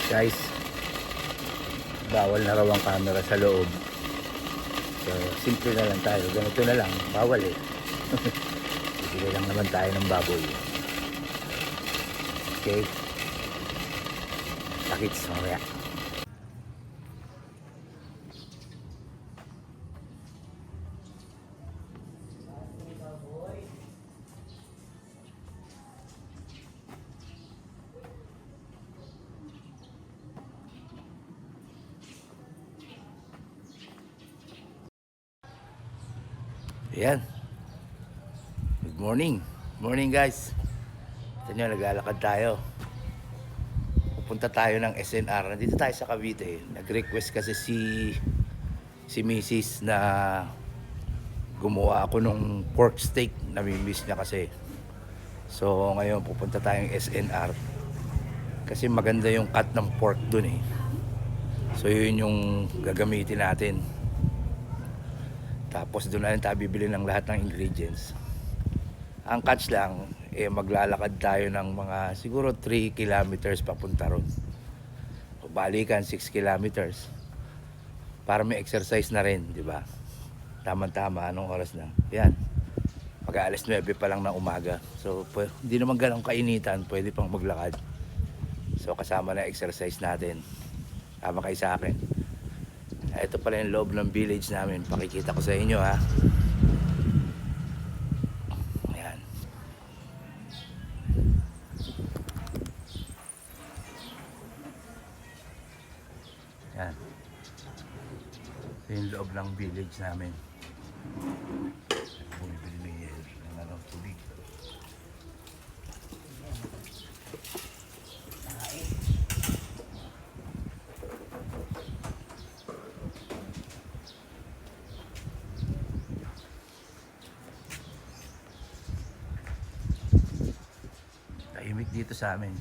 Guys, bawal na raw ang camera sa loob. So, simple na lang tayo. Ganito na lang. Bawal eh. Bibili lang naman tayo ng baboy. Okay. Takits mamaya. Ayan. Good morning. Good morning guys. Ito nyo, naglalakad tayo. Pupunta tayo ng SNR. Nandito tayo sa Cavite. Nag-request kasi si Mrs. na gumawa ako ng pork steak. Namimiss niya kasi. So ngayon pupunta tayong SNR. Kasi maganda yung cut ng pork dun eh. So yun yung gagamitin natin. Tapos doon na rin tayo bibili ng lahat ng ingredients. Ang catch lang, maglalakad tayo ng mga siguro 3 kilometers papunta ron. Balikan 6 kilometers. Para may exercise na rin, di ba? Tama-tama, anong oras na? Yan. Mag-aalas 9 pa lang ng umaga. So, hindi naman ganun kainitan, pwede pang maglakad. So, kasama na exercise natin. Tama kayo sa akin. Ito pala yung loob ng village namin. Pakikita ko sa inyo ha. Ayan. Ayan. Ito yung loob ng village namin. Bumibili ng tubig. Tahimik dito sa amin.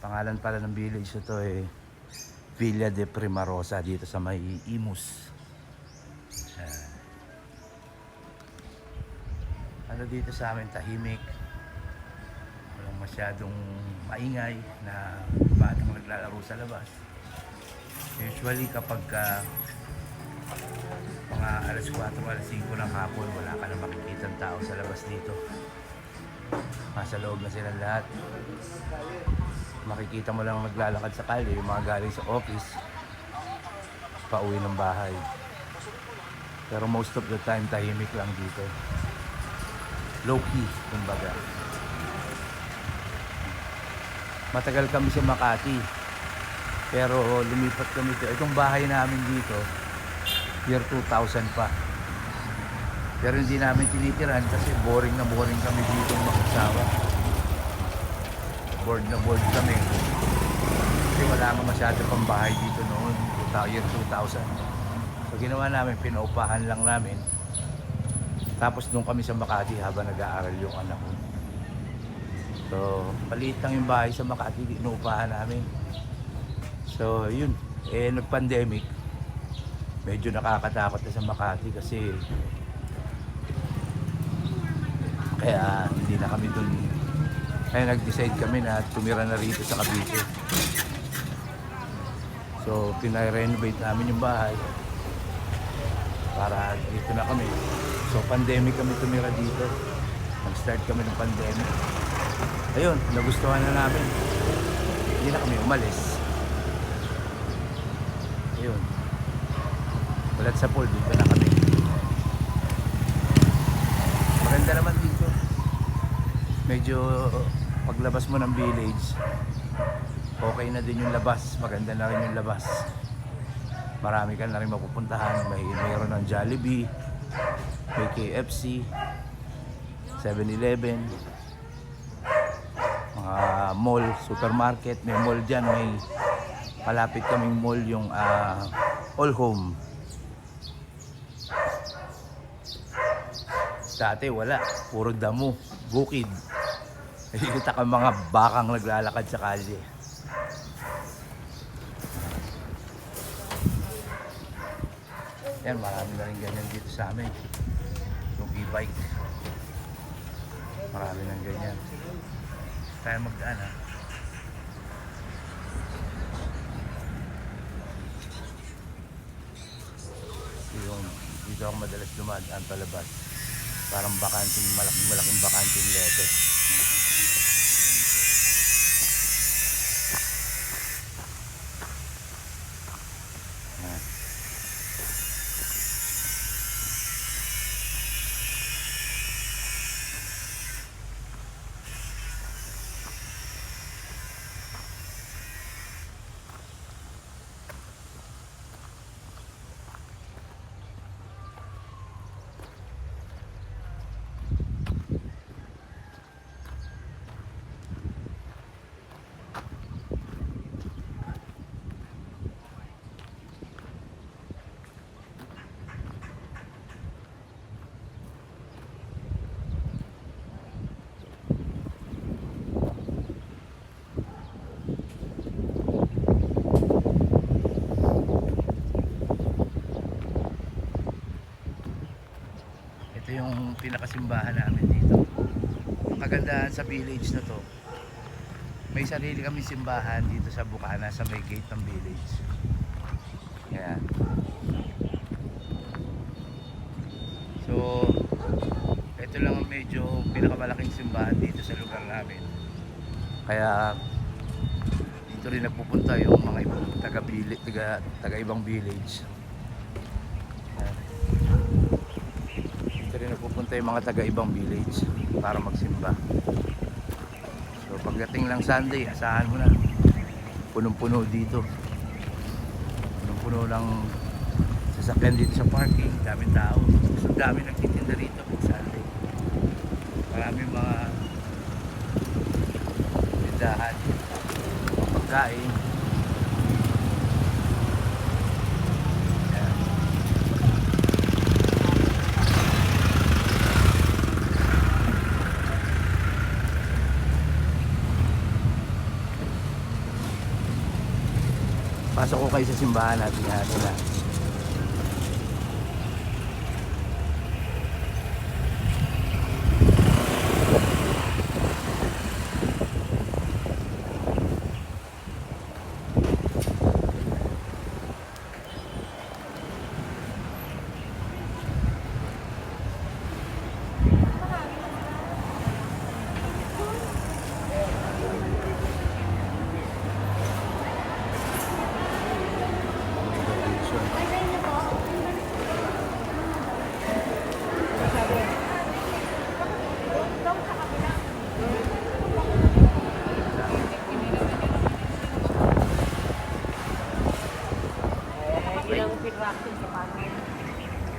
Pangalan pala ng village ito eh Villa de Primarosa, dito sa may Imus. Ano dito sa amin, tahimik. Walang masyadong maingay na batang naglalaro sa labas. Usually kapag mga alas 4, alas 5 ng hapon, wala ka na makikitang tao sa labas dito. Nasa loob na silang lahat. Makikita mo lang naglalakad sa kalye, yung mga galing sa office, pauwi ng bahay. Pero most of the time, tahimik lang dito. Low-key, kumbaga. Matagal kami sa Makati. Pero lumipat kami dito. Itong bahay namin dito, year 2000 pa. Pero hindi namin tinitiran kasi boring na boring kami dito mag-asawa. Bored na bored kami. Kasi wala nga masyado pang bahay dito noon, year 2000. So ginawa namin, pinaupahan lang namin. Tapos doon kami sa Makati habang nag-aaral yung anak ko. So maliit lang yung bahay sa Makati, inuupahan namin. So yun, nag-pandemic. Medyo nakakatakot na sa Makati kasi kaya hindi na kami dun. Kaya nag-decide kami na tumira na rito sa Cavite. So pina-renovate namin yung bahay para dito na kami. So pandemic kami tumira dito. Nag-start kami ng pandemic. Ayun, nagustuhan na namin. Hindi na kami umalis. Ayun. Ulat sa pool, dito na kami. Maganda naman dito. Medyo paglabas mo ng village, okay na din yung labas. Maganda na rin yung labas. Marami ka na rin mapupuntahan. Mayroon ng Jollibee, may KFC, 7-Eleven, mga mall, supermarket. May mall dyan. May palapit kaming mall, yung All Home. Dati wala, puro damo, bukid. Nakikita ka mga bakang naglalakad sa kalye. Yan, marami na rin ganyan dito sa amin. Yung e-bike. Marami nang ganyan. Kaya magdaan ha. dito ako madalas dumadaan palabas. Parang bakanting, malaking bakanting lote. Yan. Ito yung pinakasimbahan namin dito. Ang kagandahan sa village na to, may sarili kami simbahan dito sa Bukana, sa may gate ng village. Ayan. So, ito lang ang medyo pinakamalaking simbahan dito sa lugar namin. Kaya dito rin nagpupunta yung mga ibang taga ibang village. Ayan. Dito rin nagpupunta yung mga taga ibang village para magsimba. So pagdating lang Sunday, asahan mo na, punong-puno dito. Punong-puno ng sasakyan dito sa parking, daming tao. So dami nagtitinda rito pag Sunday. Maraming mga tindahan, pagkain. Ayan. Pasok ko kayo sa simbahan natin sila.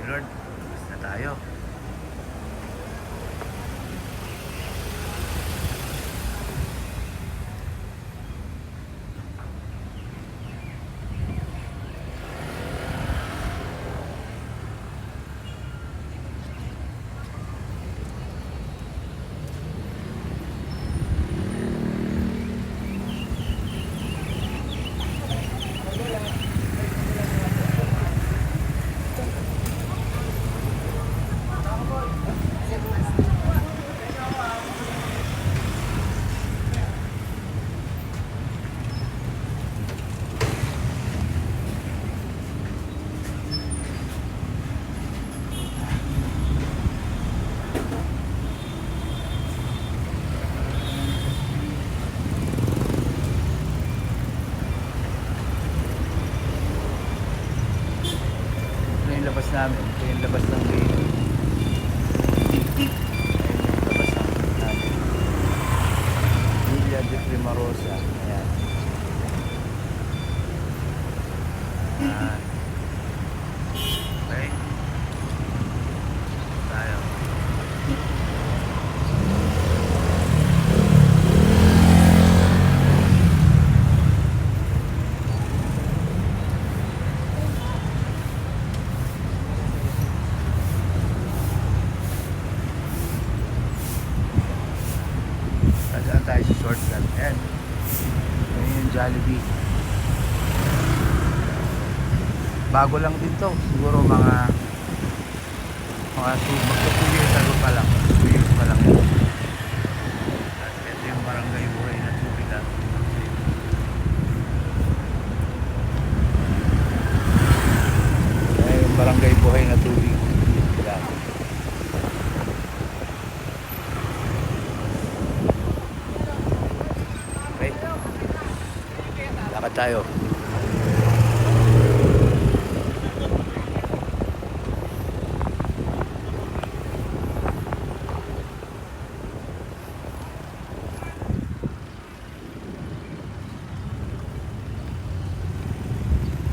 Lord, na tayo. Labas namin, ito yung labas ng gate. Ayun yung labas namin. Villa de Primarosa. Ayan. Okay. Tayo. Dadaan tayo sa shortcut. Ayan. Ayan yung Jollibee. Bago lang din to. Siguro mga 2 years ago pa lang. 2 years pa lang yun. At ito yung barangay Buhay na Tubig. Ayan yung barangay Buhay na Tubig. Lakad tayo. Ito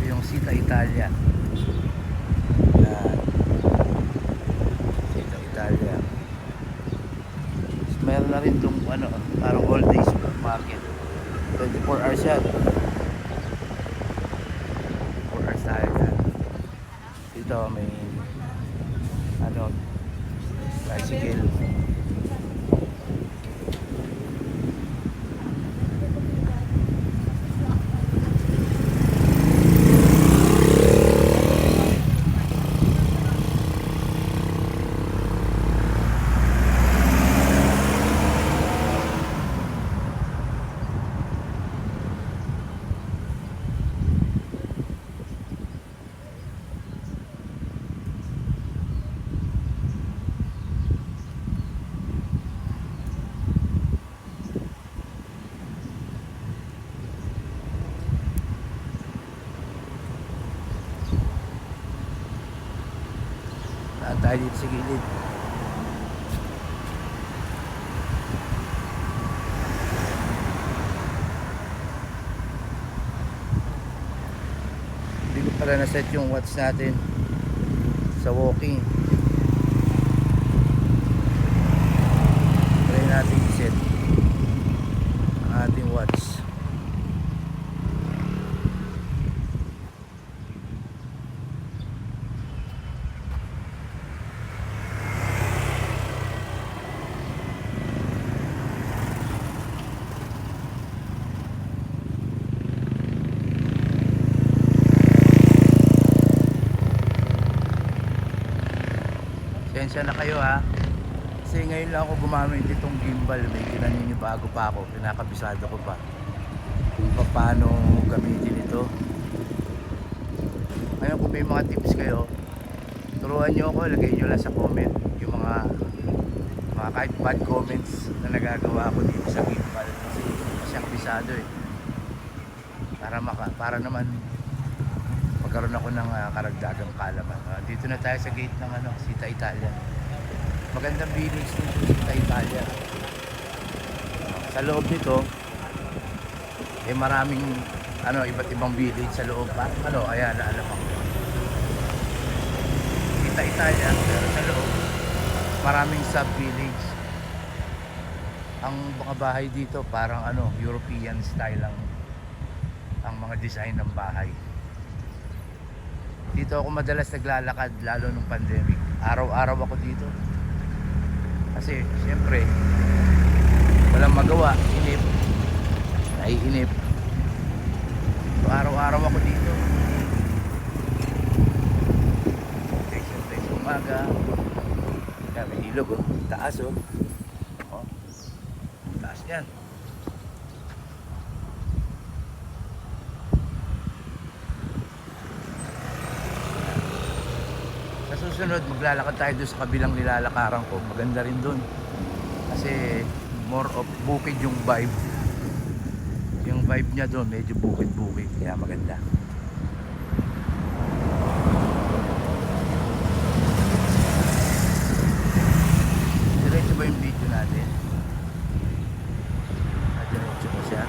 yung Sita Italia. Yan. Sita Italia. Meron na rin itong ano, parang all day market. 24 hours yan. 4 hours tayo dyan. Dito may ano, bicycle. Tayo dito sa gilid. Hindi ko pala na-set yung watch natin sa walking. Try natin i-set ang ating watch. Pasensya na kayo ha. Kasi ngayon lang ako gumamit itong gimbal. May ginanin nyo bago pa ako. Pinakabisado ko pa kung paano gamitin ito. Ngayon kung may mga tips kayo, turuan nyo ako. Lagay nyo lang sa comment yung mga kahit bad comments na nagagawa ko dito sa gimbal. Kasi siyang bisado eh. Para naman magkaroon ako ng karagdagang kaalaman. Dito na tayo sa gate ng Sita Italia. Magandang village ng Sita Italia. Sa loob nito, maraming iba't ibang village sa loob. Ayan, alam ako. Sita Italia, pero sa loob, maraming sub-village. Ang mga bahay dito, parang European style ang mga design ng bahay. Dito ako madalas naglalakad, lalo nung pandemic. Araw-araw ako dito. Kasi siyempre walang magawa, naiinip. So, araw-araw ako dito. Okay, siyempre sa umaga, may ilog taas taas yan. Susunod maglalakad tayo doon sa kabilang nilalakaran ko. Maganda rin doon kasi more of bukid yung vibe niya doon, medyo bukid kaya maganda. Diretso ba yung video natin? Diretso ba siya?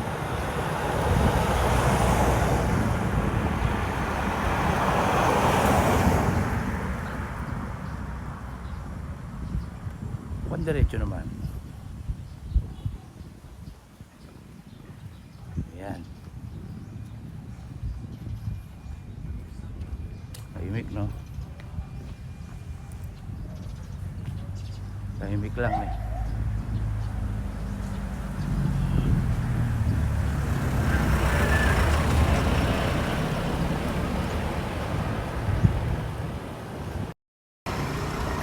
Diretso naman. Ayan. Tahimik, no? Tahimik lang eh.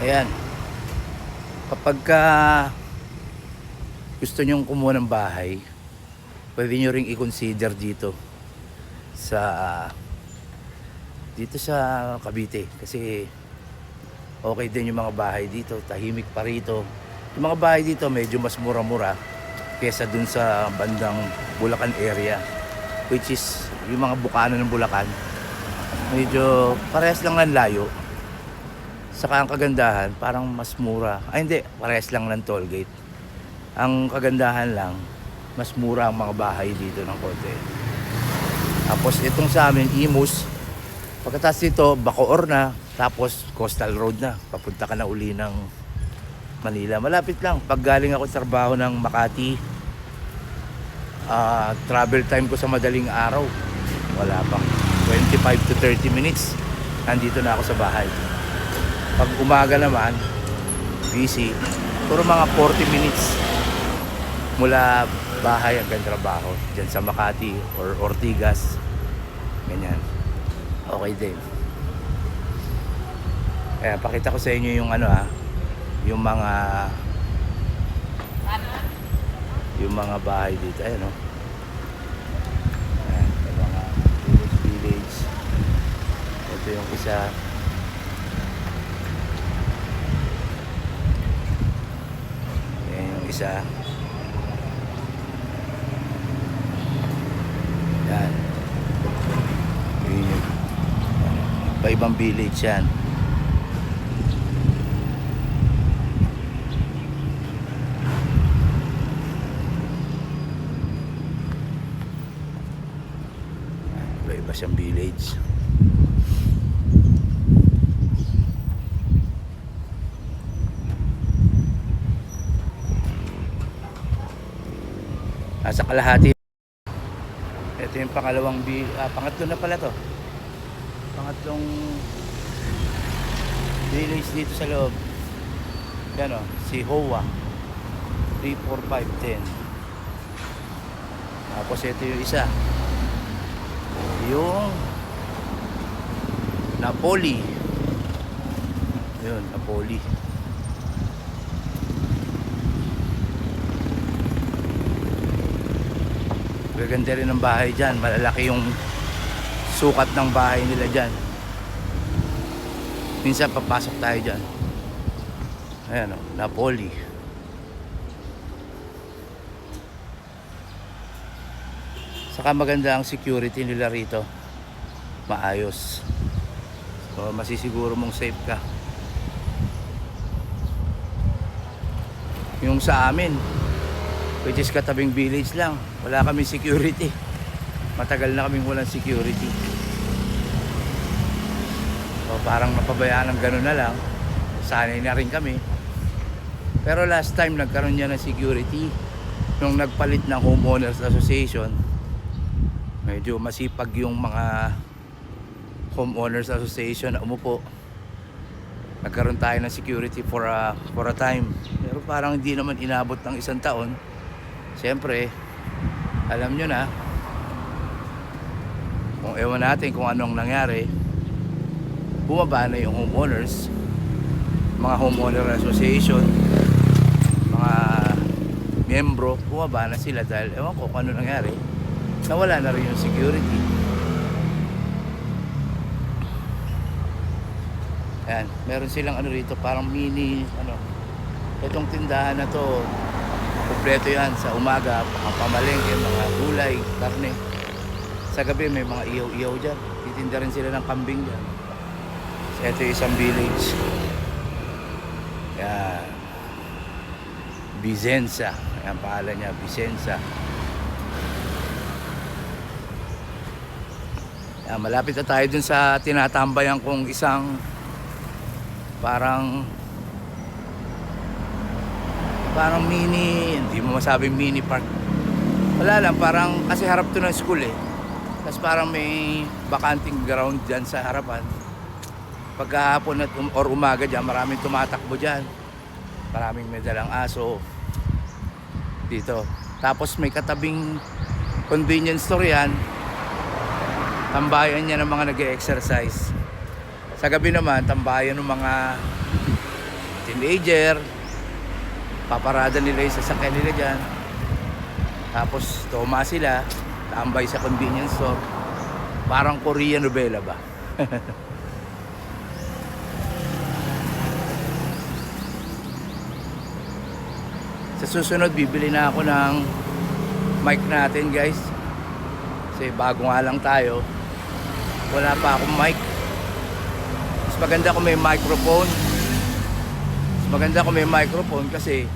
Ayan. Kapag gusto nyong kumuha ng bahay, pwede nyo ring i-consider dito sa Cavite kasi okay din yung mga bahay dito, tahimik pa rito. Yung mga bahay dito medyo mas mura-mura kesa dun sa bandang Bulacan area. which is yung mga bukana ng Bulacan. Medyo parehas lang ng layo. Saka ang kagandahan, parang mas mura. Ay hindi, parehas lang ng toll gate. Ang kagandahan lang, mas mura ang mga bahay dito ng konti. Tapos itong sa amin, Imus. Pagkatapos dito, Bacoor na. Tapos Coastal Road na. Papunta ka na uli ng Manila. Malapit lang. Pag galing ako sa trabaho ng Makati, travel time ko sa madaling araw, wala pang 25 to 30 minutes. Nandito na ako sa bahay. Pag umaga naman, busy. Puro mga 40 minutes mula bahay hanggang trabaho. Diyan sa Makati or Ortigas. Ganyan. Okay din. Kaya pakita ko sa inyo yung yung mga bahay dito. Ayan o. Ayan, yung mga village. Ito yung isa. Ayan yung isa. Yan. Yun yung iba-ibang village yan. Iba-iba siyang village. Nasa kalahati. Ito yung pangatlo na pala to. Pangatlong village dito sa loob. Yan o, si Hoa. 3, 4, 5, 10. Tapos ito yung isa. Yung Napoli. Yun, Napoli. Gaganda rin ang bahay dyan. Malalaki yung sukat ng bahay nila dyan. Minsan papasok tayo dyan. Ayan o, Napoli. Saka maganda ang security nila rito. Maayos. So masisiguro mong safe ka. Yung sa amin, which is katabing village lang, wala kami security. Matagal na kaming walang security. So parang napabayaan ng gano'n na lang. Sanay na rin kami. Pero last time nagkaroon niya ng security nung nagpalit ng Homeowners Association. Medyo masipag yung mga Homeowners Association na umupo. Nagkaroon tayo ng security for a time. Pero parang hindi naman inabot ng 1 taon. Siyempre, alam nyo na, kung ewan natin kung anong nangyari, bumaba na yung homeowners, mga Homeowner Association, mga miyembro, bumaba na sila dahil ewan ko kung ano nangyari. Nawala na rin yung security. Ayan, meron silang rito, parang mini, itong tindahan na to, kompleto yan sa umaga, mga pamalengke, mga gulay, karne. Sa gabi may mga iyaw-iyaw dyan. Titinda rin sila ng kambing dyan. So, ito yung isang village. Ayan. Vicenza. Ayan pangalan niya, Vicenza. Malapit na tayo dun sa tinatambayan kong isang parang mini, hindi mo masabing mini park. Wala lang, parang kasi harap to ng school eh. Tapos parang may bakanting ground dyan sa harapan. Pagkahapon at or umaga dyan, maraming tumatakbo dyan. Maraming may dalang aso dito. Tapos may katabing convenience store yan. Tambayan niya ng mga nag-e-exercise. Sa gabi naman, tambayan ng mga teenager. Paparada nila yung sasakyan nila dyan. Tapos toma sila, tambay sa convenience store. Parang Korean novela ba? Sa susunod, bibili na ako ng mic natin guys. Kasi bago nga lang tayo, wala pa akong mic. Mas maganda kung may microphone. Mas maganda kung may microphone kasi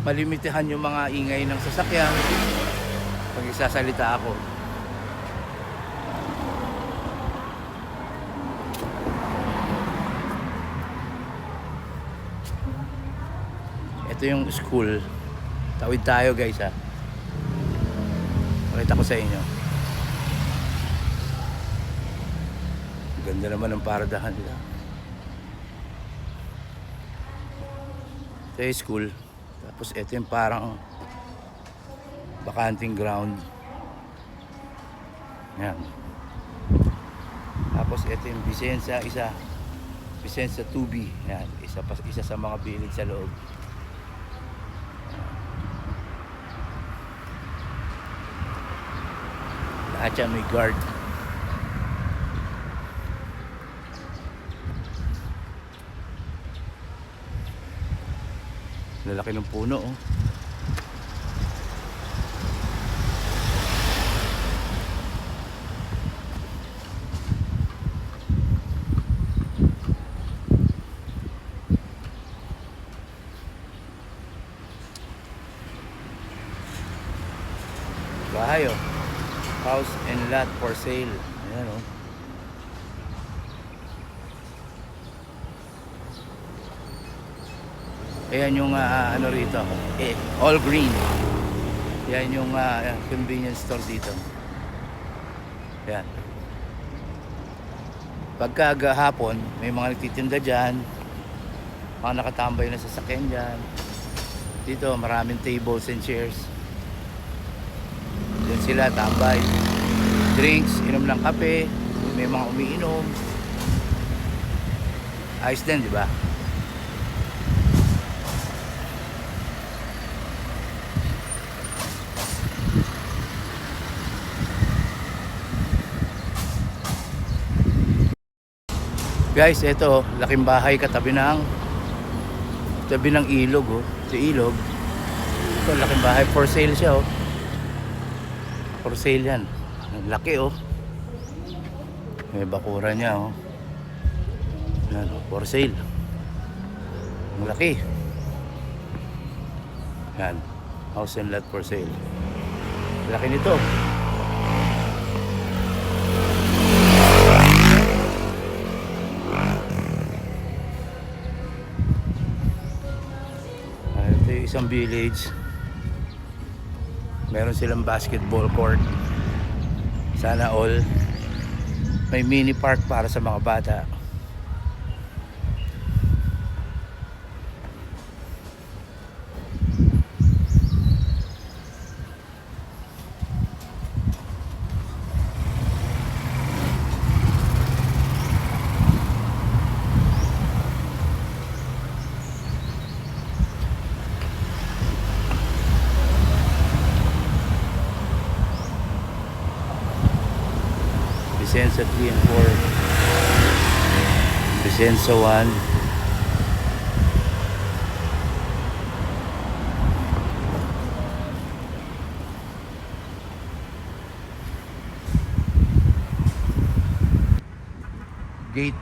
malimitahan yung mga ingay ng sasakyan pag isasalita ako. Ito yung school. Tawid tayo guys ha. Pakita ko sa inyo. Ganda naman ng paradahan nila. Ito yung school. Tapos ito yung parang bakanting ground. Yan. Tapos ito yung Vicenza, Vicenza 2B. Yan, isa sa mga village sa loob. Lahat yan may guard. Lalaki ng puno oh. Bahay oh. House and lot for sale. Ayan oh. Ayan yung ano rito, all green. Yan yung convenience store dito. Yan. Pagka hapon, may mga nagtitinda dyan, mga nakatambay na sasakyan dyan. Dito maraming tables and chairs. Diyan sila tambay. Drinks, inom ng kape, may mga umiinom. Ayos din, di ba? Guys, ito, laking bahay katabi ng ilog oh. Sa ilog. Ito, laking bahay for sale siya oh. For sale yan. Laki oh. May bakura niya oh. Yan oh, for sale. Ang laki. Yan. House and lot for sale. Laki nito. Isang village, meron silang basketball court. Sana all may mini park para sa mga bata. Vicenza 3 and 4, Vicenza 1, gate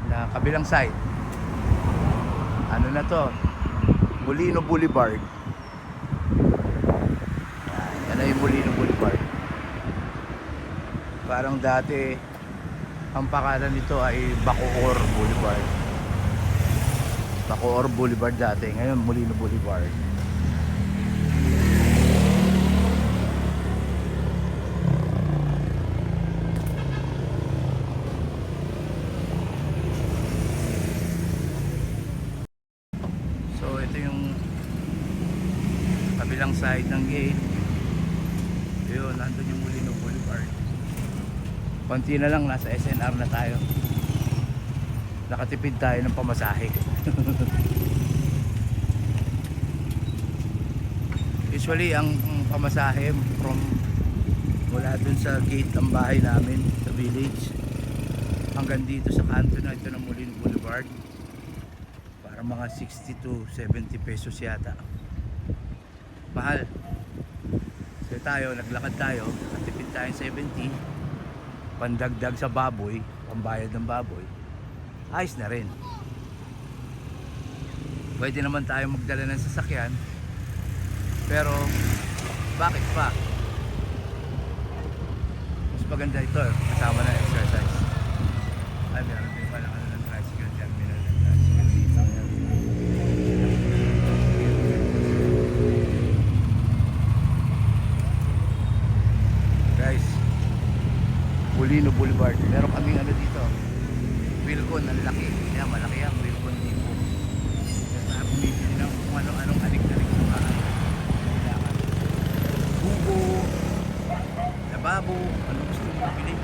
na kabilang side. Ano na to? Molino Boulevard. Yan na yung Molino Boulevard. Parang dati ang pangalan nito ay Bacoor Boulevard. Bacoor Boulevard dati, ngayon Molino Boulevard. So ito yung kabilang side ng gate. Yun, nandun yung Molino Boulevard. Konti na lang, nasa SNR na tayo. Nakatipid tayo ng pamasahe. Usually ang pamasahe from mula dun sa gate ng bahay namin sa village hanggang dito sa kanto na ito ng Molino Boulevard, para mga 60 to 70 pesos yata. Mahal. So tayo, naglakad tayo, nakatipid tayong 70, pandagdag sa baboy, pambayad ng baboy, ayos na rin. Pwede naman tayo magdala ng sasakyan, pero bakit pa? Mas maganda ito, kasama na exercise. Ay, meron din pala ng tricycle, terminal ng tricycle dito. Guys, Bulino Boulevard, meron kaming ano dito, Wilcon, ang laki. Kaya malaki yan, Wilcon dito. Kaya bumibili ng kung anong anik-anik sa bahay. Kailangan bubo, lababo, ano gusto mo bili.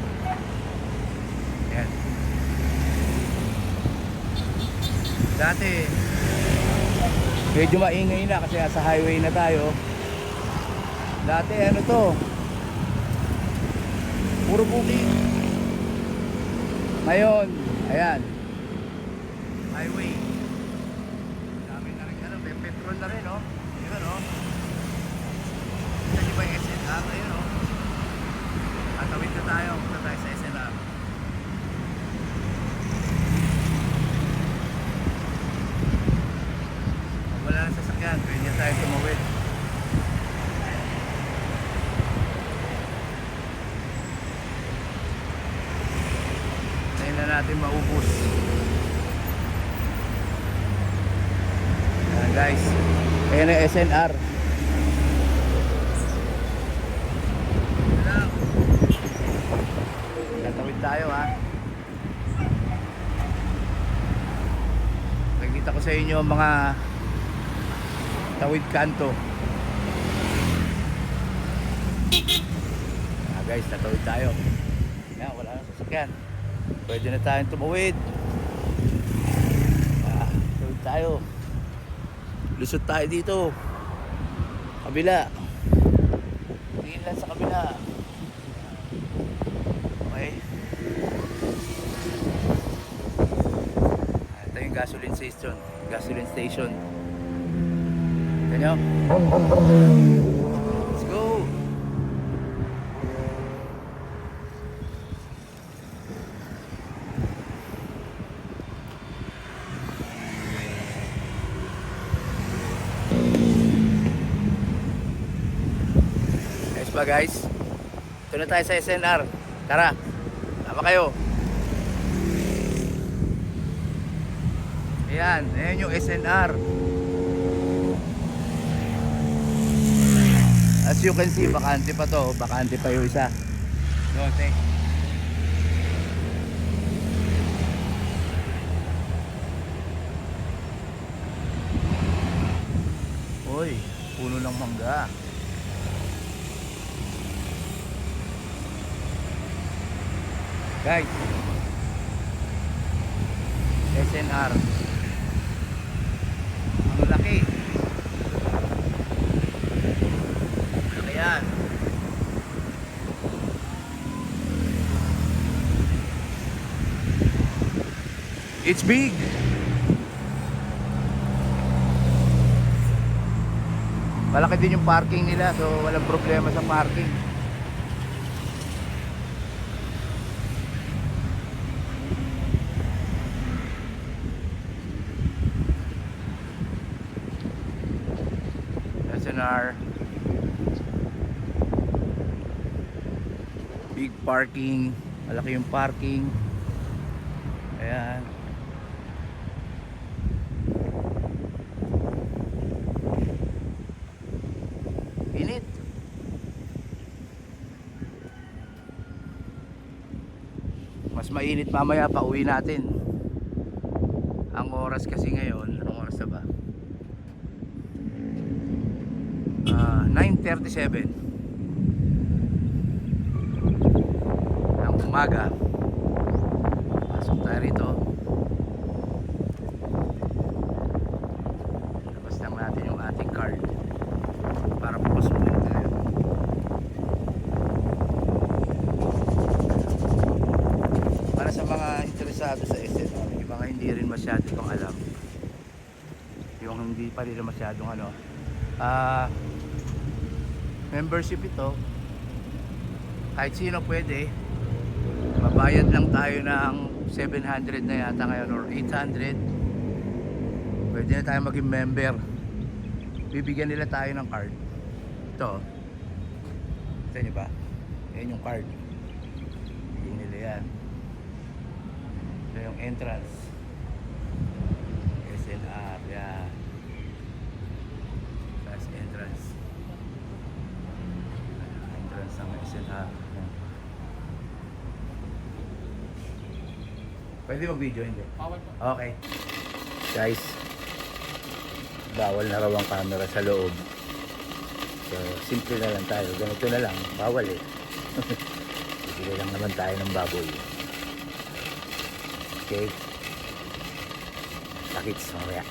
Yan. Dati medyo maingay na kasi nasa highway na tayo. Dati ano to, puro bukid. Ngayon, ayan, highway. Dami na rin, ano, may petrol na rin, oh. Yun, oh. Kasi ba yung SNR? Ayun, oh. Tatawid na tayo, punta tayo sa SNR. Pag wala na sasakyan, pwede na tayo tumawid. Na natin maubos. Ayan guys, ayan ang SNR. Tatawid tayo ha. Nakikita ko sa inyo mga tawid kanto. Guys, tatawid tayo. Ayan, wala nang sasakyan. Pwede na tayong tumawid. Tawid tayo. Lusot tayo dito. Kabila. Tingin lang sa kabila. Okay. Ito yung gasoline station. Gasoline station. Ito nyo. Let's go. Guys, ito na tayo sa SNR. Tara, tama kayo. Ayan, ayan yung SNR. As you can see, bakante pa to. Bakante pa yung isa. Dote. Uy, puno ng mangga. Guys, SNR, ang laki. Laki yan. It's big. Malaki din yung parking nila, so walang problema sa parking. SNR, big parking, malaki yung parking. Ayan. Init. Mas mainit mamaya pa uwi natin. Ang oras kasi ngayon, anong oras na ba? 9:37 ng umaga. Pasok tayo rito. Labas lang natin yung ating card para pumasukin tayo. Para sa mga interesado sa SNR, yung mga hindi rin masyado itong alam, yung hindi pa rin masyadong membership ito, Kahit sino pwede. Mabayad lang tayo ng 700 na yata ngayon or 800. Pwede na tayo maging member. Bibigyan nila tayo ng card. Ito. Ito nyo ba? Yan yung card. Bigyan nila yan. Ito yung entrance. SNR. Yan. That's entrance. Entrance ng SNR. Yan. Pwede mag-video, hindi? Okay. Guys, bawal na raw ang camera sa loob. So, simple na lang tayo. Ganito na lang. Bawal eh. Bibili lang naman tayo ng baboy. Okay. Sakits mamaya.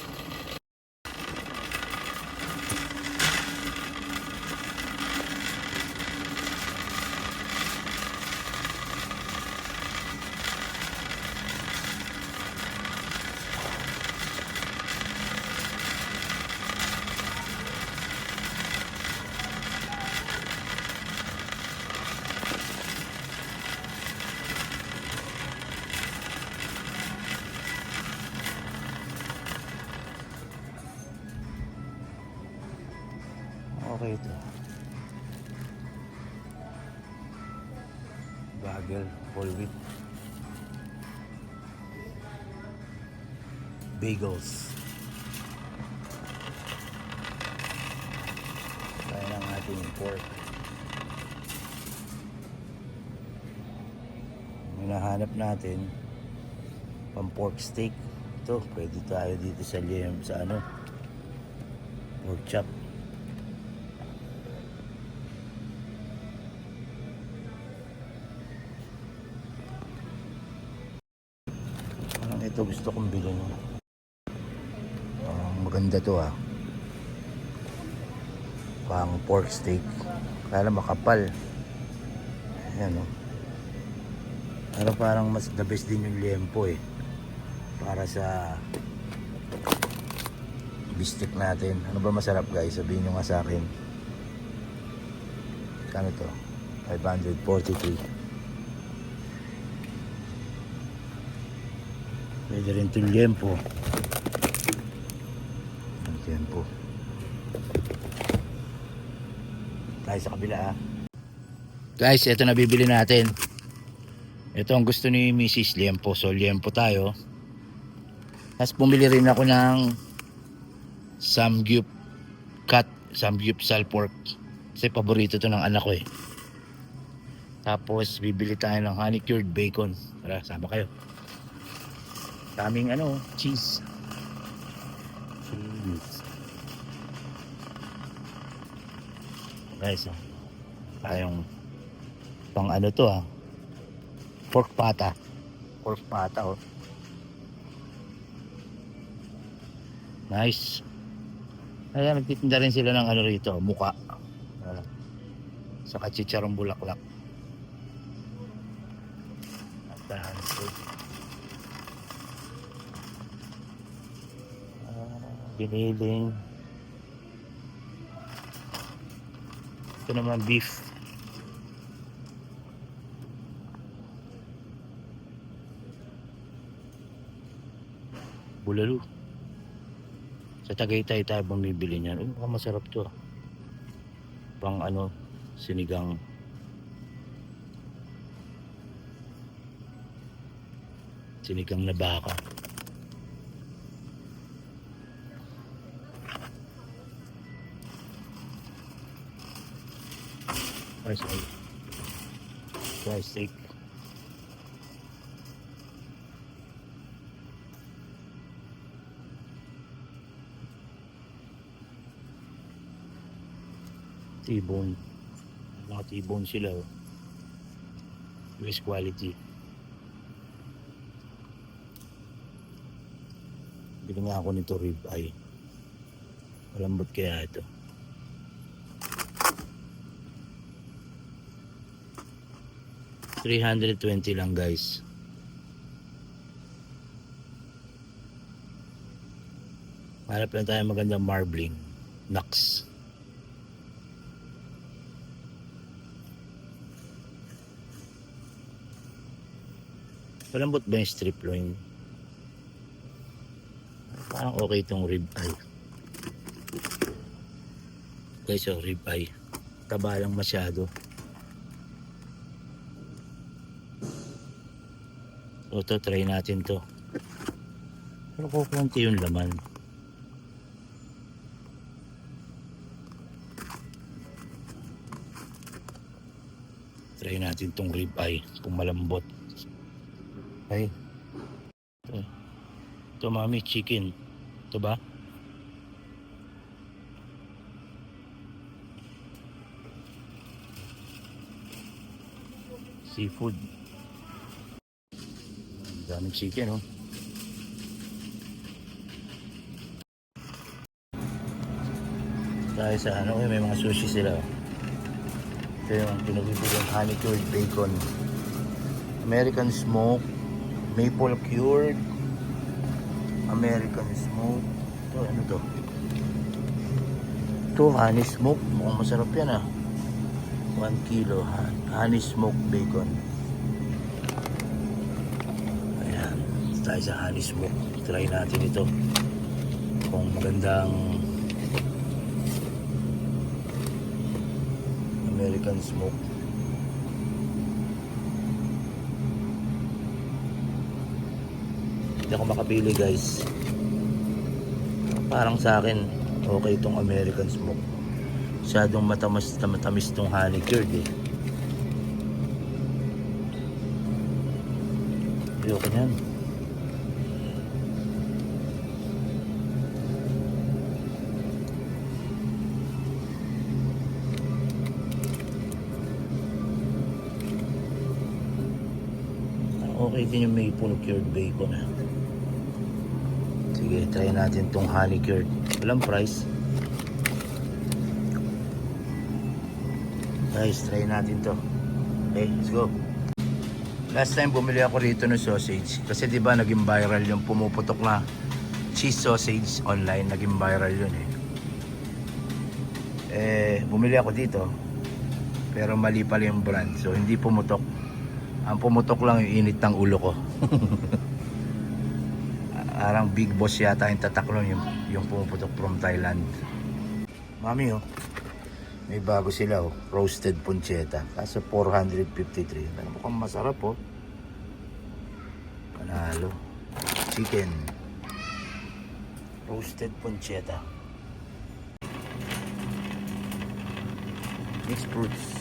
Okay ito. Bagel, whole wheat. Bagels. Kaya lang ating pork. Hinahanap natin pang pork steak. Ito, pwede tayo dito sa ano, pork chop. Ito gusto kong bilhin. Maganda to ah. Pang pork steak. Kaya lang makapal. Ayan oh. Pero parang mas the best din yung liempo eh. Para sa bistek natin. Ano ba masarap guys? Sabihin nyo nga sa akin. Kano to? 543. Pwede rin itong liempo. Liempo. Tayo sa kabila ah. Guys, ito na bibili natin. Ito ang gusto ni Mrs. Liempo. So liempo tayo. Tapos bumili rin ako ng samgyup cut, samgyup sal pork. Kasi paborito to ng anak ko eh. Tapos bibili tayo ng honey cured bacon. Tara, sama kayo. Daming ano, cheese. Guys, tayong pang ano to ah. Pork pata. Pork pata oh. Nice. Ayan, nagtitinda rin sila ng ano rito, muka. Saka chicharong bulaklak. At biniling. Ito naman beef. Bulalo. Sa Tagaytay tayo bumibili niyan. Mukhang masarap to. Pang ano, sinigang. Sinigang na baka. Rice steak. T-bone. Mga T-bone sila oh. US quality. Bili nga ako nito rib eye. Malambot kaya ito. $320 lang guys. Hanap lang tayo magandang marbling. Nux. Malambot ba yung strip loin? Parang okay itong rib eye. Guys, oh, rib eye. Taba lang masyado. So, to try natin to. Pero kukunti yung laman. Try natin tong rib eye kung malambot. Ay. Ito mami, chicken. Ito ba? Seafood. Daming chicken, oh. Tayo sa ano, may mga sushi sila. Ito yung pinagbibigang honey cured bacon. American smoke. Maple cured. American smoke. Ito, ano to? Ito, honey smoke. Mukhang masarap yan, ah. 1 kilo honey smoke bacon. Ayan. Tayo sa honey smoke. Try natin ito. Kung magandang American smoke. Hindi ako makabili, guys. Parang sa akin okay itong American smoke. Masyadong matamis itong honey cured, eh. Ayoko yan. Okay din yung maple cured bacon, ah. Sige, try natin tong honey cured. Walang price. Guys, try natin to. Okay, let's go. Last time bumili ako rito ng sausage. Kasi di ba naging viral yung pumuputok na cheese sausage online. Naging viral yun, eh. Bumili ako dito. Pero mali pala yung brand. So hindi pumutok. Ang pumutok lang yung init ng ulo ko. Arang Big Boss yata yung tataklon yung pumuputok from Thailand. Mami, oh. May bago sila, oh. Roasted pancetta. Kaso 453. Pero mukhang masarap, oh. Panalo. Chicken. Roasted pancetta. Mixed fruits.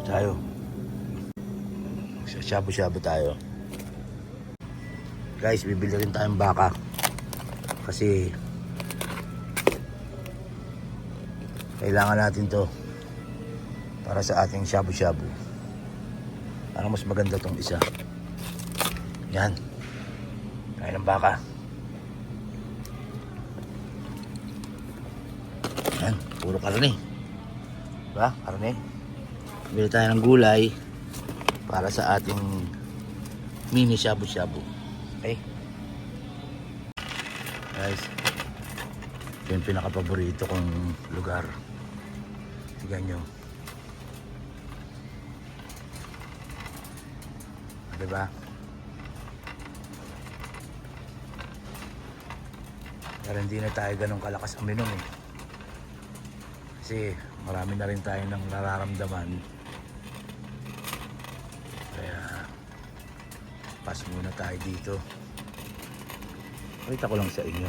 Tayo. Shabu-shabu tayo. Guys, bibili rin tayong baka. Kasi kailangan natin to para sa ating shabu-shabu. Parang mas maganda tong isa. Yan. Kaya ng baka. Yan. Puro karne. Diba? Karne. Bili tayo ng gulay para sa ating mini shabu-shabu. Okay? Guys, ito yung pinaka-paborito kong lugar. Tignan nyo. Diba? Pero hindi na tayo ganun kalakas uminom, eh. Kasi marami na rin tayo nang nararamdaman. Kaya pass muna tayo dito. Pakita ko lang sa inyo.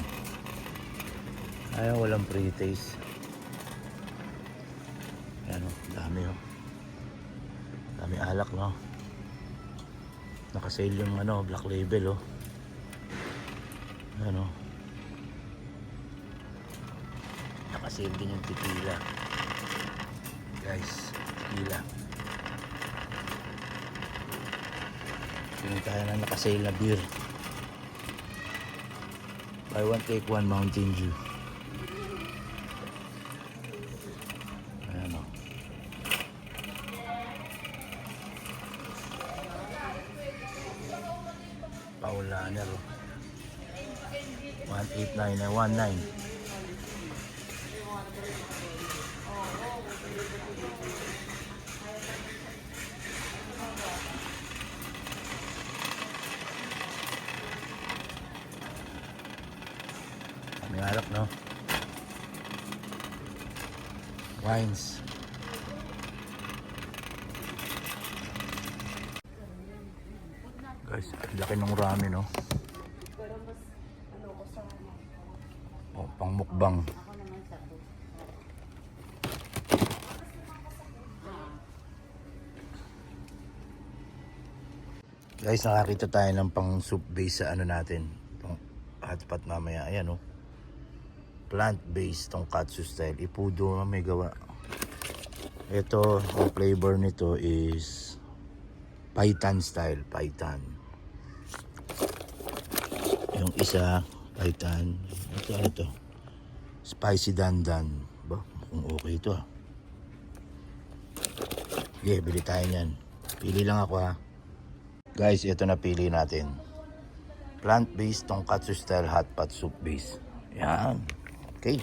Ayaw, walang pre-taste. Ayan, oh, dami, oh. Dami alak, no? Nakasale yung ano, Black Label, oh. Ayan, oh. Nakasale din yung tequila. Guys, tequila. Tingin tayo na nakasale na beer. Buy one, take one, Mountain Dew. Ayan, o. Paulaner, o. 18919. May alak, no? Wines. Guys, laki ng rami, no? Oh, pang mukbang. Guys, nakakita tayo ng pang soup base sa ano natin. Itong hotpot mamaya. Ayan, oh. Plant-based tong katsu style. Ipudo na may gawa. Ito, ang flavor nito is Paitan style. Paitan. Yung isa, Paitan. Ito, ano to? Spicy dandan. Ba, mukhang okay ito, ah. Okay, bili tayo niyan. Pili lang ako, ha. Guys, ito na pili natin. Plant-based tonkatsu style hot pot soup base. Yan. Okay.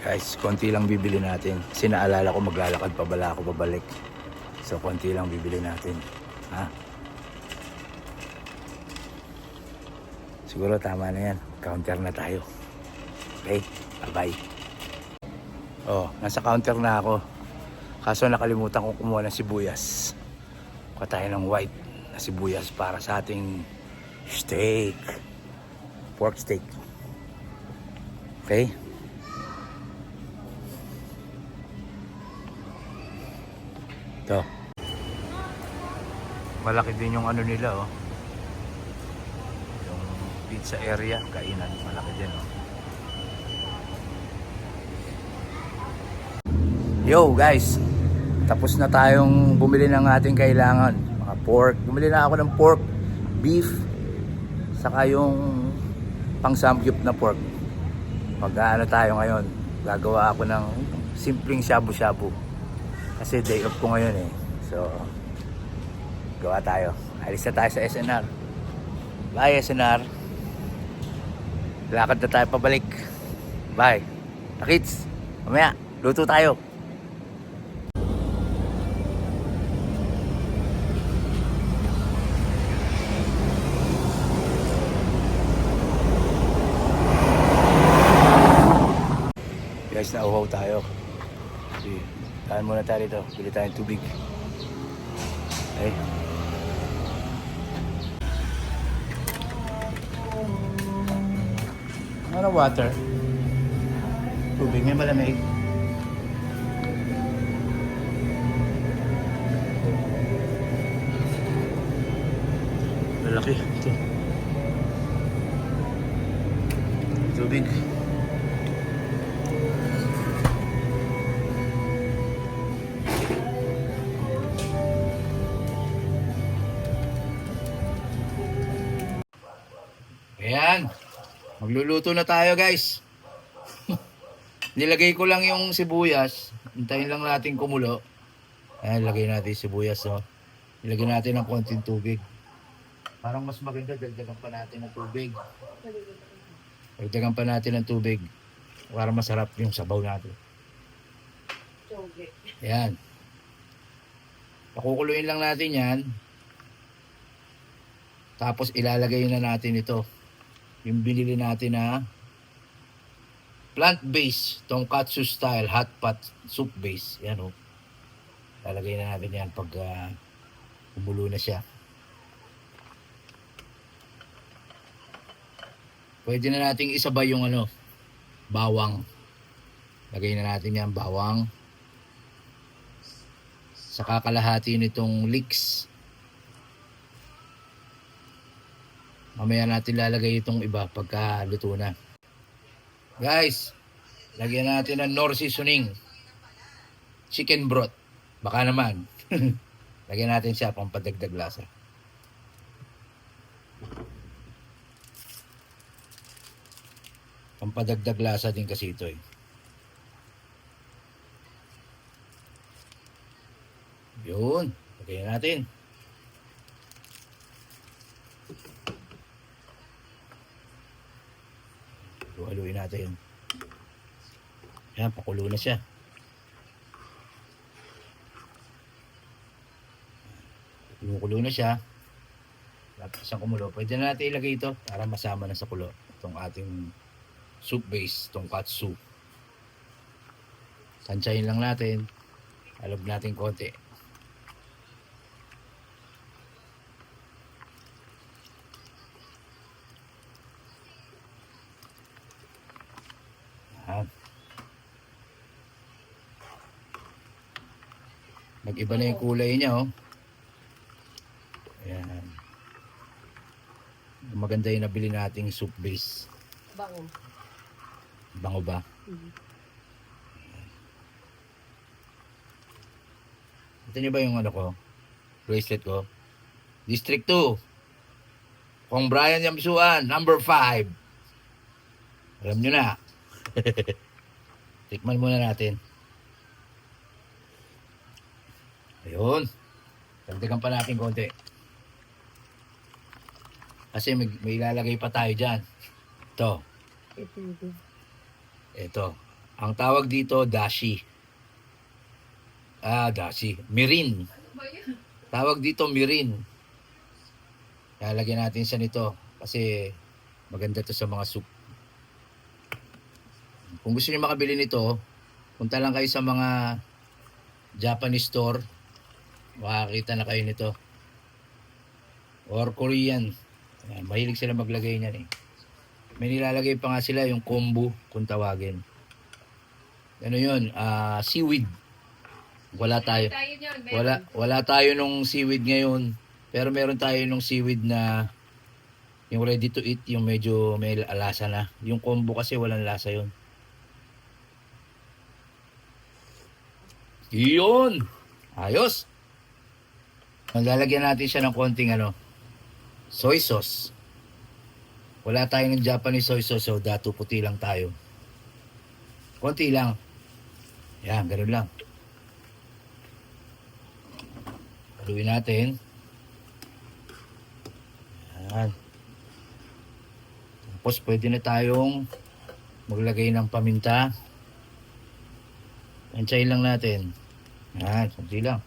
Guys, konti lang bibili natin. Kasi naalala ko maglalakad pa bala ako babalik. So, konti lang bibili natin. Ha? Siguro tama na yan. Counter na tayo. Okay? Bye-bye. Oh, nasa counter na ako. Kaso nakalimutan kong kumuha ng sibuyas. Kuha tayo ng white na sibuyas para sa ating steak. Pork steak. Okay? Ito. Malaki din yung ano nila, oh. Yung pizza area, kainan. Malaki din, oh. Yo guys, tapos na tayong bumili ng ating kailangan. Mga pork. Bumili na ako ng pork, beef, saka yung pang samgyup na pork. Mag-ano tayo ngayon, gagawa ako ng simpleng shabu-shabu. Kasi day off ko ngayon, eh. So, gawa tayo. Alis na tayo sa SNR. Bye SNR. Lakad na tayo pabalik. Bye. Nakits, mamaya, luto tayo. Guys, nauhaw tayo. Okay. Tahan muna tayo dito. Bili tayong tubig. Okay. Ano water? Tubig. May malamig. Malaki. Ito. Tubig. Ayan. Magluluto na tayo, guys. Nilagay ko lang yung sibuyas. Hintayin lang natin kumulo. Ayan, lagay natin sibuyas, no? Ilagay natin ng konting tubig. Parang mas maganda, dagdagan pa natin ng tubig. Dagdagan pa natin ng tubig. Para masarap yung sabaw natin. Ayan. Pakukuluin lang natin yan. Tapos ilalagay na natin ito. Yung binili natin na plant-based tonkatsu style hot pot soup base. Yan, o. Lalagay na natin yan pag kumulo na siya. Pwede na nating isabay yung ano, bawang. Lagay na natin yan, bawang. Sa kakalahati nitong leeks. Mamaya natin lalagay itong iba pagka luto na. Guys, lagyan natin ng Knorr seasoning. Chicken broth. Baka naman. Lagyan natin siya pang padagdag lasa. Pampadagdag lasa din kasi ito, eh. Yun. Lagyan natin. Haluin natin. Yan, pakulo na siya. Kumukulo na siya. Tapos isang kumulo. Pwede na natin ilagay ito para masama na sa kulo. Itong ating soup base, tonkatsu. Tansyahin lang natin. Halog natin konti. Yan. Nag-iba na yung kulay niya, oh. Ayan. Maganda yung nabili nating soup base. Bango. Bango ba? Ito niyo ba yung ano ko? Bracelet ko? District 2. Kung Brian Yamsuan, number 5. Alam nyo na. Tikman muna natin. Ayun. Dagdagan pa natin konti. Kasi may ilalagay pa tayo dyan. Ito. Ito. Ang tawag dito, dashi. Dashi. Mirin. Tawag dito, mirin. Lalagyan natin siya nito. Kasi maganda to sa mga soup. Kung gusto niyo makabili nito, punta lang kayo sa mga Japanese store. Makakita na kayo nito. Or Korean. Ayan, mahilig sila maglagay niyan eh. May nilalagay pa nga sila yung combo kung tawagin. Ano yun? Seaweed. Wala tayo. Wala tayo nung seaweed ngayon. Pero meron tayo nung seaweed na yung ready to eat, yung medyo may lasa na. Yung combo kasi walang lasa yun. Yun! Ayos! Maglalagyan natin siya ng konting soy sauce. Wala tayong Japanese soy sauce, so dato puti lang tayo. Konti lang. Yan, ganun lang. Haluin natin. Yan. Tapos pwede na tayong maglagay ng paminta. Antayin lang natin. Yan, konti lang.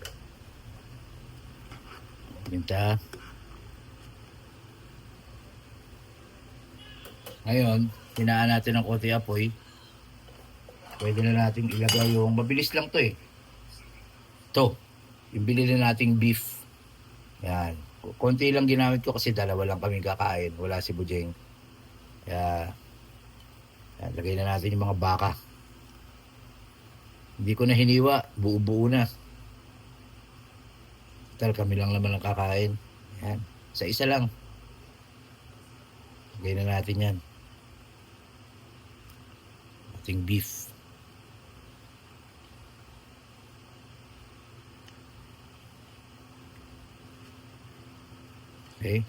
Paminta. Ngayon, hinaan natin ng konti apoy. Pwede na natin ilagay yung, mabilis lang to eh. Ito, yung binili nating beef. Yan. Konti lang ginamit ko kasi dalawa lang kami kakain. Wala si Bujeng. Kaya, yan, lagay na natin yung mga baka. Hindi ko na hiniwa. Buo-buo na. Tal, kami lang naman ang kakain. Yan. Sa isa lang. Lagay na natin yan. Ating beef. Okay.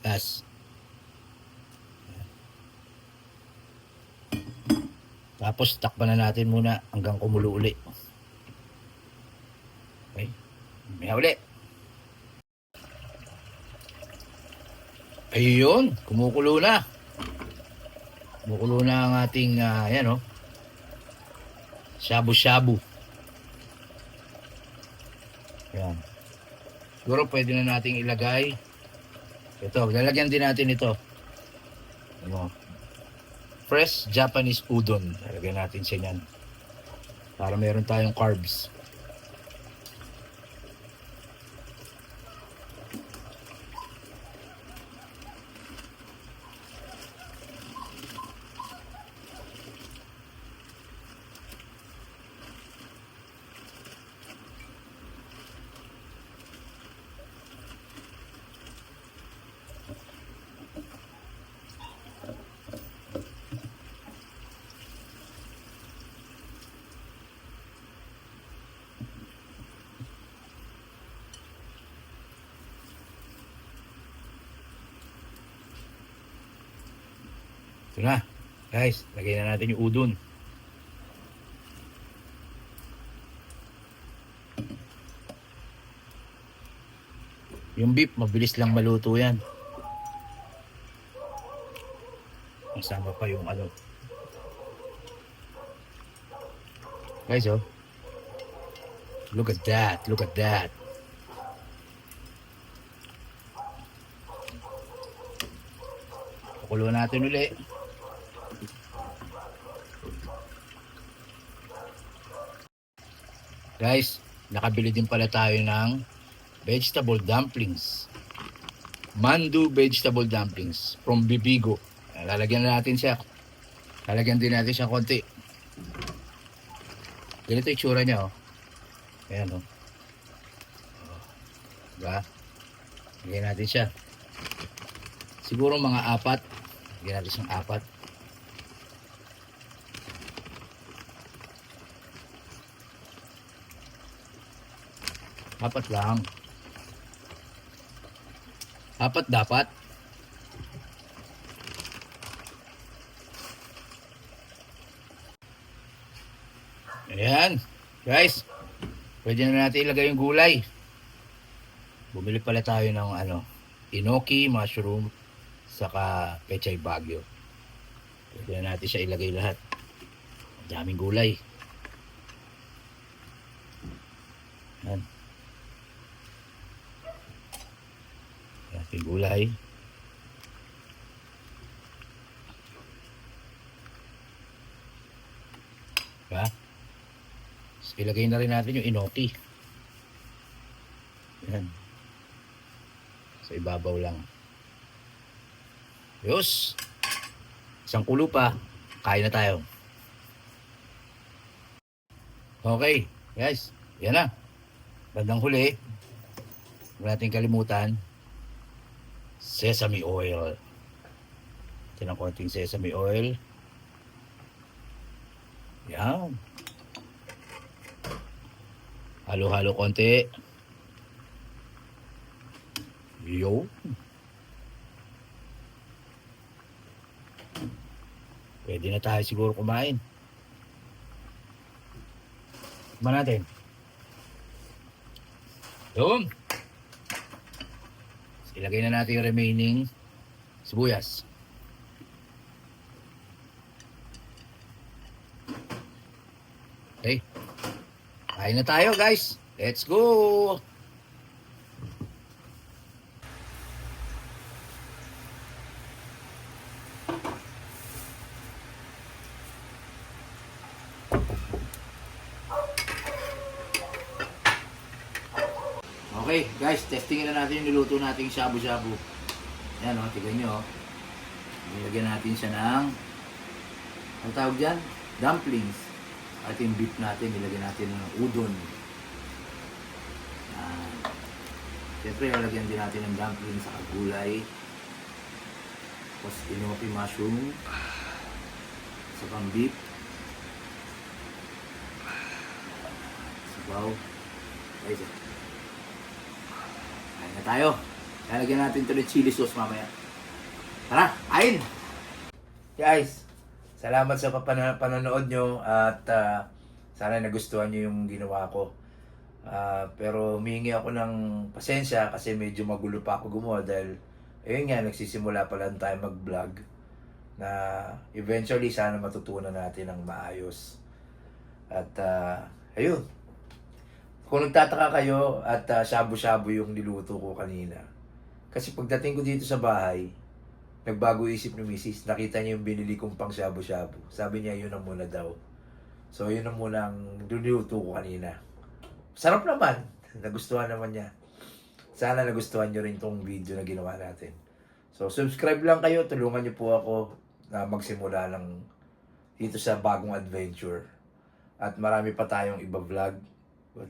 Gas. Tapos takpan na natin muna hanggang kumulo uli. Okay. May uli. Ayun, kumukulo na. Kumukulo na ang ating yan shabu-shabu. Yan. Siguro pwede na nating ilagay. Ito, lalagyan din natin ito. Fresh Japanese udon. Lalagyan natin siya yan. Para meron tayong carbs. Ito na. Guys, lagay na natin yung udon. Yung beef, mabilis lang maluto yan. Kasama pa yung ano. Guys, oh. Look at that. Look at that. Pakulo natin uli. Guys, nakabili din pala tayo ng vegetable dumplings. Mandu vegetable dumplings from Bibigo. Lalagyan na natin siya. Lalagyan din natin siya konti. Ganito yung tsura niya, oh. Ayan, oh. Diba? Lagyan natin siya. Siguro mga 4. Lagyan natin siyang 4. Apat lang. 4 dapat. Ayan. Guys, pwede na natin ilagay yung gulay. Bumili pala tayo ng enoki, mushroom, saka pechay bagyo. Pwede na natin siya ilagay lahat. Ang daming gulay. Ayan. Ating gulay. Diba? So, ilagay na rin natin yung enoki. Ayan. So, ibabaw lang. Yos! Isang kulo pa. Kain na tayo. Okay, guys. Yan na. Bandang huli. Huwag natin kalimutan. Sesame oil. Ito ng konting sesame oil. Yan. Halo-halo konti. Yo. Pwede na tayo siguro kumain. Ba natin? Yun. Ilagay na natin yung remaining sibuyas. Okay. Kain na tayo, guys. Let's go! Okay, guys, testingin na natin yung niluto nating shabu-shabu. Yan, o, tignan nyo. Nilagyan natin siya ng, ang tawag dyan? Dumplings. At yung beef natin, nilagyan natin ng udon. Yan. Siyempre, nilagyan din natin ng dumplings sa gulay. Tapos, enoki mushroom. Sa pang beef. Sabaw. Guys, kain na tayo. Lalagyan natin ito ng chili sauce mamaya. Tara, kain! Guys, salamat sa panonood nyo at sana nagustuhan nyo yung ginawa ko. Pero humingi ako ng pasensya kasi medyo magulo pa ako gumawa dahil ayun nga, nagsisimula pa lang tayo mag-vlog na eventually sana matutunan natin ng maayos. At ayun, kung nagtataka kayo at shabu-shabu yung niluto ko kanina. Kasi pagdating ko dito sa bahay, nagbago isip ni Mrs. Nakita niya yung binili kong pang shabu-shabu. Sabi niya yun ang muna daw. So yun ang muna ang niluto ko kanina. Sarap naman. Nagustuhan naman niya. Sana nagustuhan niyo rin tong video na ginawa natin. So subscribe lang kayo. Tulungan niyo po ako na magsimula ng dito sa bagong adventure. At marami pa tayong iba-vlog.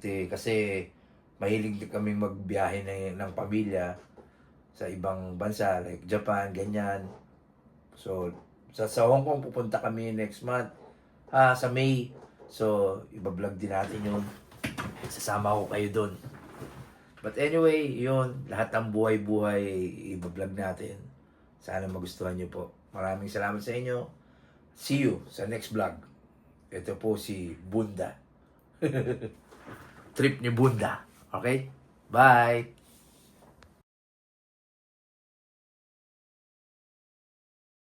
Kasi mahilig kaming magbiyahe ng pamilya sa ibang bansa like Japan, ganyan. So sa Hong Kong pupunta kami next month sa May. So iba-vlog din natin yun. Sasama ko kayo doon. But anyway, yun, lahat ng buhay-buhay iba-vlog natin. Sana magustuhan niyo po. Maraming salamat sa inyo. See you sa next vlog. Ito po si Bunda. Trip ni Bunda. Okay? Bye!